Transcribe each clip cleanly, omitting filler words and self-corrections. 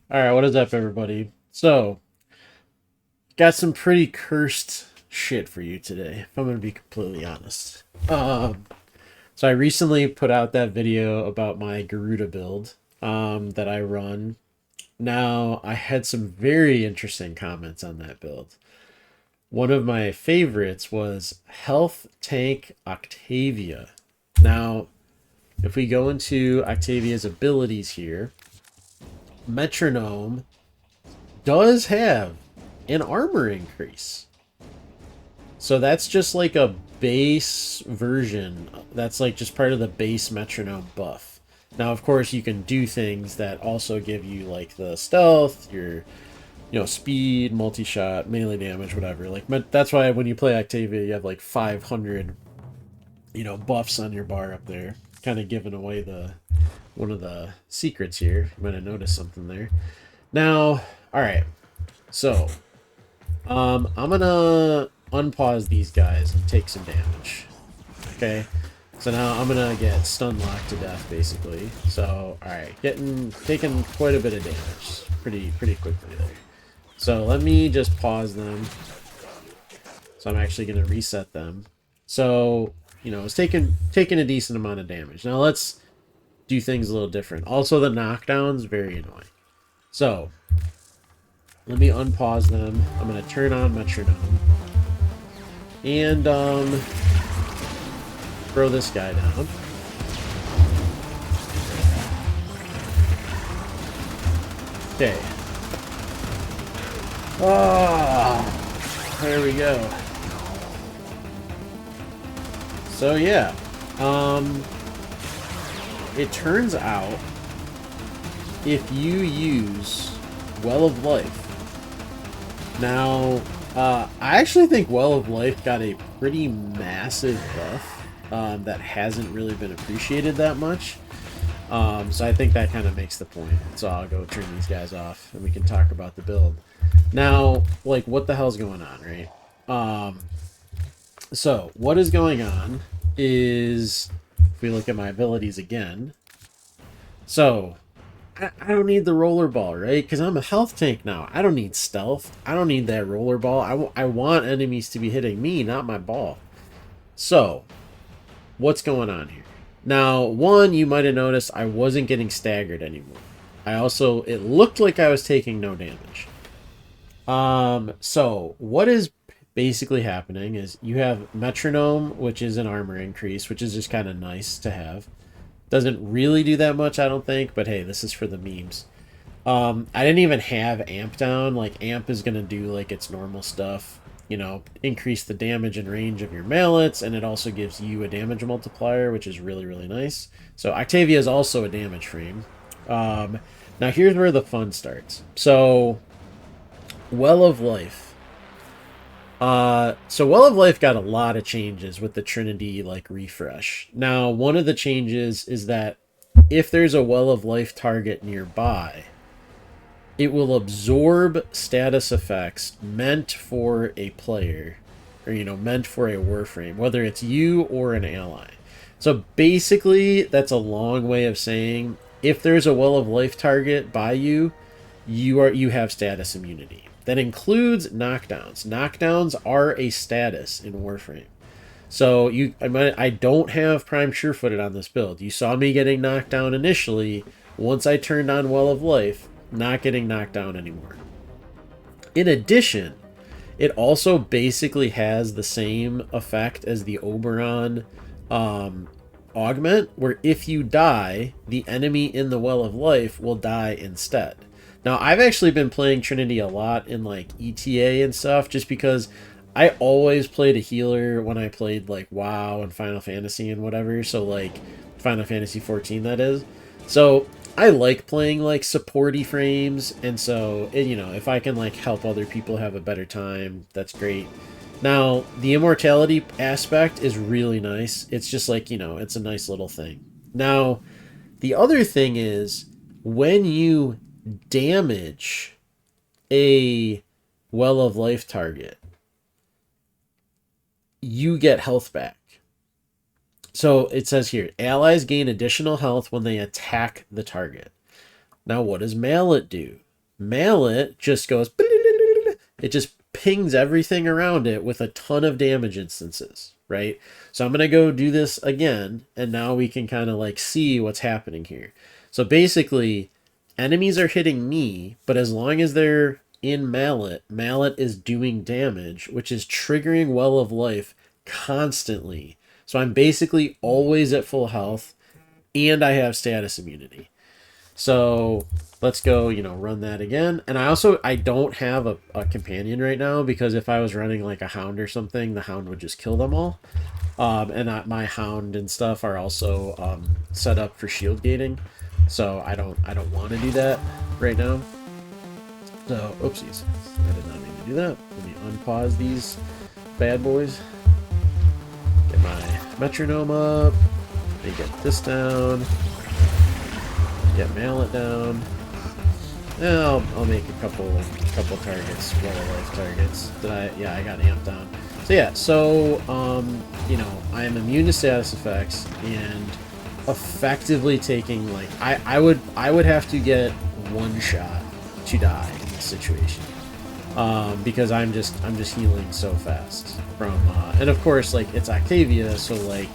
All right, what is up, everybody? So, got some pretty cursed shit for you today, if I'm going to be completely honest. So I recently put out that video about my Garuda build that I run. Now, I had some very interesting comments on that build. One of my favorites was Health Tank Octavia. Now, if we go into Octavia's abilities here, Metronome does have an armor increase. So that's just like a base version. That's like just part of the base metronome buff. Now, of course, you can do things that also give you like the stealth, your speed, multi-shot, melee damage, whatever. Like that's why when you play Octavia, you have like 500 buffs on your bar up there, kind of giving away the one of the secrets here. You might have noticed something there. Now, all right. So, I'm gonna unpause these guys and take some damage. Okay. So now I'm gonna get stun locked to death, basically. So, all right, taking quite a bit of damage, pretty quickly there. So let me just pause them. So I'm actually gonna reset them. So it's taking a decent amount of damage. Now let's do things a little different. Also, the knockdown's very annoying. So let me unpause them. I'm going to turn on Metronome. And throw this guy down. Okay. Ah, there we go. So yeah. It turns out if you use Well of Life. Now, I actually think Well of Life got a pretty massive buff that hasn't really been appreciated that much. So I think that kind of makes the point. So I'll go turn these guys off and we can talk about the build. Now, like, what the hell's going on, right? So what is going on is, if we look at my abilities again, so I don't need the rollerball, right? Because I'm a health tank now. I don't need stealth. I don't need that rollerball. I want enemies to be hitting me, not my ball. So, what's going on here? Now, one, you might have noticed I wasn't getting staggered anymore. It looked like I was taking no damage. So, what is basically happening is you have Metronome, which is an armor increase, which is just kind of nice to have. Doesn't really do that much, I don't think, but hey, this is for the memes. I didn't even have Amp down. Like, Amp is going to do, like, its normal stuff. Increase the damage and range of your mallets, and it also gives you a damage multiplier, which is really, really nice. So, Octavia is also a damage frame. Now, here's where the fun starts. So, Well of Life. Well of Life got a lot of changes with the Trinity refresh. Now, one of the changes is that if there's a Well of Life target nearby, it will absorb status effects meant for a player, or meant for a Warframe, whether it's you or an ally. So basically, that's a long way of saying if there's a Well of Life target by you, you have status immunity. That includes knockdowns. Knockdowns are a status in Warframe. So I don't have Prime Surefooted on this build. You saw me getting knocked down initially. Once I turned on Well of Life, not getting knocked down anymore. In addition, it also basically has the same effect as the Oberon augment, where if you die, the enemy in the Well of Life will die instead. Now, I've actually been playing Trinity a lot in, ETA and stuff, just because I always played a healer when I played, WoW and Final Fantasy and whatever, so, Final Fantasy 14, that is. So, I like playing, supporty frames, and so, if I can, help other people have a better time, that's great. Now, the immortality aspect is really nice. It's just, it's a nice little thing. Now, the other thing is, when you damage a Well of Life target, you get health back. So it says here, allies gain additional health when they attack the target. Now, what does Mallet do? Mallet just goes, it just pings everything around it with a ton of damage instances, right? So I'm going to go do this again, and now we can kind of like see what's happening here. So basically, enemies are hitting me, but as long as they're in Mallet, Mallet is doing damage, which is triggering Well of Life constantly. So I'm basically always at full health, and I have status immunity. So let's go, run that again. And I don't have a companion right now, because if I was running like a hound or something, the hound would just kill them all. My hound and stuff are also set up for shield gating, so I don't want to do that right now. So oopsies, I did not mean to do that. Let me unpause these bad boys. Get my metronome up. Let me get this down. Get Mallet down. Yeah, I'll make a couple targets, well life targets. I got amped down. So yeah, I am immune to status effects, and effectively taking like I would have to get one shot to die in this situation. Because I'm just healing so fast from and of course like it's Octavia, so like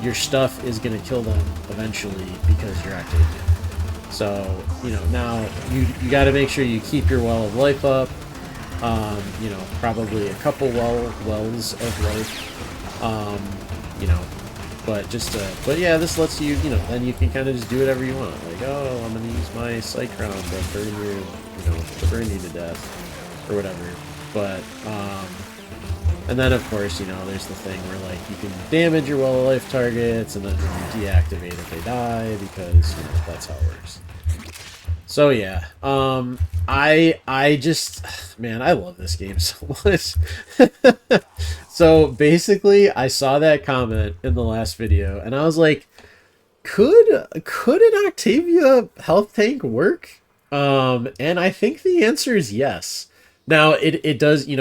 your stuff is gonna kill them eventually because you're Octavia. So, now you got to make sure you keep your Well of Life up. Probably a couple wells of life. But yeah, this lets you, then you can kind of just do whatever you want. Like, oh, I'm gonna use my Cyclone to burn you to death, or whatever. But, and then of course, there's the thing where like you can damage your Well of Life targets, and then you deactivate if they die, because that's how it works. So yeah, I just, man, I love this game so much. So basically, I saw that comment in the last video, and I was like, could an Octavia health tank work? And I think the answer is yes. Now it does, you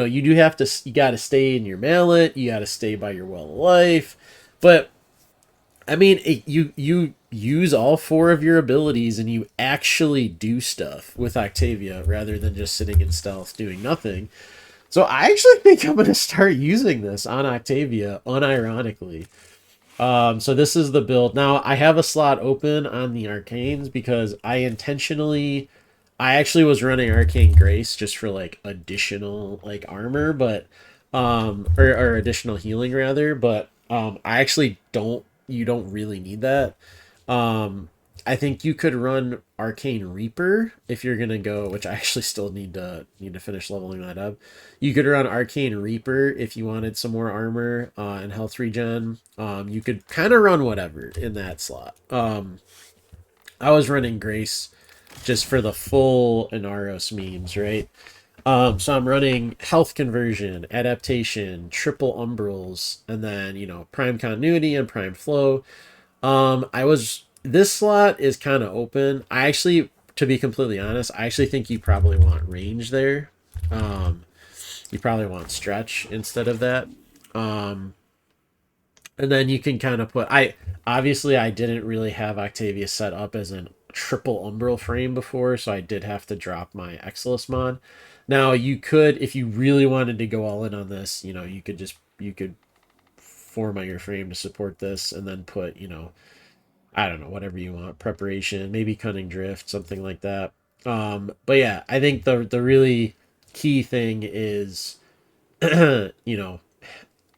got to stay in your Mallet, you got to stay by your Well of Life, but I mean, you use all four of your abilities and you actually do stuff with Octavia rather than just sitting in stealth doing nothing. So I actually think I'm going to start using this on Octavia, unironically. So this is the build. Now, I have a slot open on the Arcanes because I actually was running Arcane Grace just for like additional like armor, but or additional healing rather, but I actually you don't really need that. I think you could run Arcane Reaper if you're gonna go, which I actually still need to finish leveling that up. You could run Arcane Reaper if you wanted some more armor and health regen. You could kind of run whatever in that slot. I was running Grace just for the full Inaros memes, right? So I'm running health conversion, adaptation, triple umbrals, and then, prime continuity and prime flow. This slot is kind of open. I actually, to be completely honest, I actually think you probably want range there. You probably want stretch instead of that. And then you can kind of obviously I didn't really have Octavia set up as a triple umbral frame before, so I did have to drop my Exilus mod. Now you could, if you really wanted to go all in on this, you could format your frame to support this and then put, I don't know, whatever you want, preparation, maybe cunning drift, something like that. But yeah, I think the really key thing is,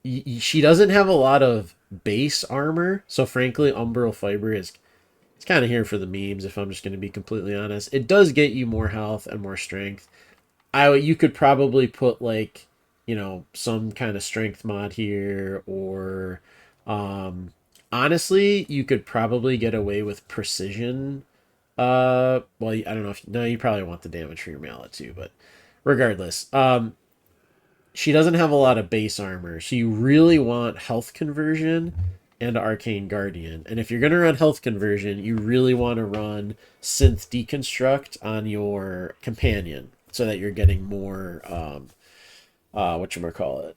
she doesn't have a lot of base armor, so frankly, Umbral Fiber it's kind of here for the memes, if I'm just going to be completely honest. It does get you more health and more strength. You could probably put like, some kind of strength mod here, or honestly, you could probably get away with precision. Well, I don't know if, no, you probably want the damage for your Mallet too, but regardless, she doesn't have a lot of base armor, so you really want health conversion and Arcane Guardian. And if you're going to run health conversion, you really want to run synth deconstruct on your companion so that you're getting more whatchamacallit,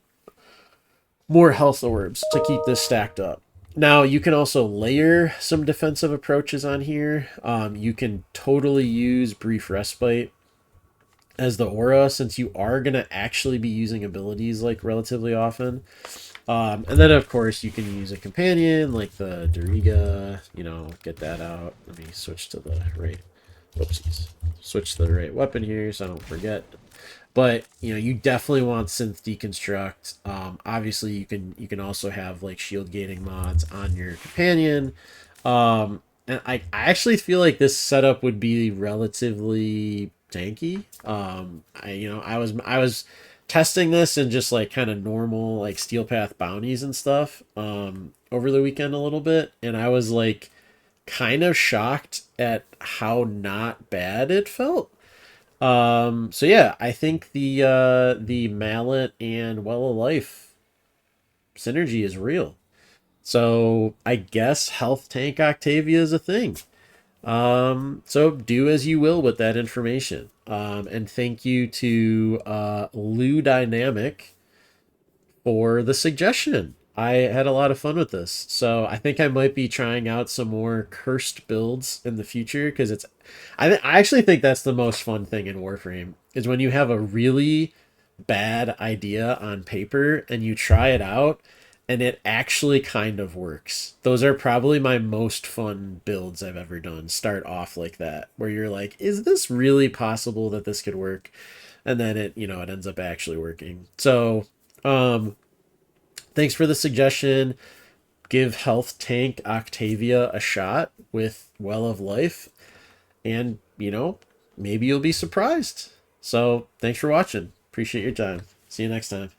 more health orbs to keep this stacked up. Now, you can also layer some defensive approaches on here. You can totally use Brief Respite as the aura, since you are going to actually be using abilities like relatively often. And then, of course, you can use a companion like the Doriga, you know, get that out. Let me switch to the right. Whoopsies. Switch to the right weapon here so I don't forget. But you know, you definitely want synth deconstruct. Obviously, you can also have like shield gating mods on your companion. And I actually feel like this setup would be relatively tanky. I was testing this in just like kind of normal like steel path bounties and stuff over the weekend a little bit, and I was like kind of shocked at how not bad it felt. So yeah, I think the mallet and well of life synergy is real. So I guess health tank Octavia is a thing. So do as you will with that information. And thank you to Lewdynamic for the suggestion. I had a lot of fun with this. So I think I might be trying out some more cursed builds in the future, because I actually think that's the most fun thing in Warframe is when you have a really bad idea on paper and you try it out and it actually kind of works. Those are probably my most fun builds I've ever done. Start off like that, where you're like, is this really possible that this could work? And then it ends up actually working. So, thanks for the suggestion. Give health tank Octavia a shot with Well of Life, and maybe you'll be surprised. So thanks for watching. Appreciate your time. See you next time.